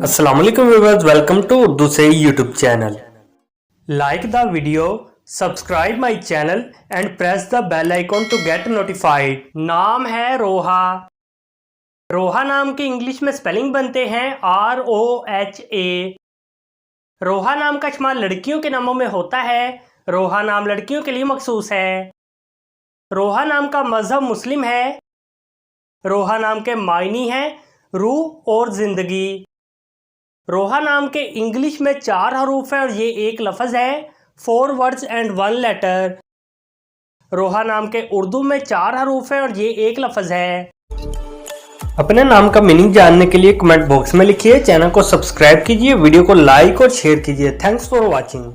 अस्सलाम वालेकुम viewers, welcome to Urdu से YouTube channel. Like the video, subscribe my channel and press the bell icon to get notified. नाम है रोहा। रोहा नाम के इंग्लिश में स्पेलिंग बनते हैं ROHA। रोहा नाम का इस्तेमाल लड़कियों के नामों में होता है। रोहा नाम लड़कियों के लिए मखसूस है। रोहा नाम का मजहब मुस्लिम है। रोहा नाम के मायनी हैं रूह और जिंदगी। रोहा नाम के इंग्लिश में 4 हरूफ है और ये एक लफ्ज़ है, 4 वर्ड्स एंड 1 लेटर। रोहा नाम के उर्दू में 4 हरूफ है और ये एक लफ्ज़ है। अपने नाम का मीनिंग जानने के लिए कमेंट बॉक्स में लिखिए। चैनल को सब्सक्राइब कीजिए, वीडियो को लाइक और शेयर कीजिए। Thanks for watching.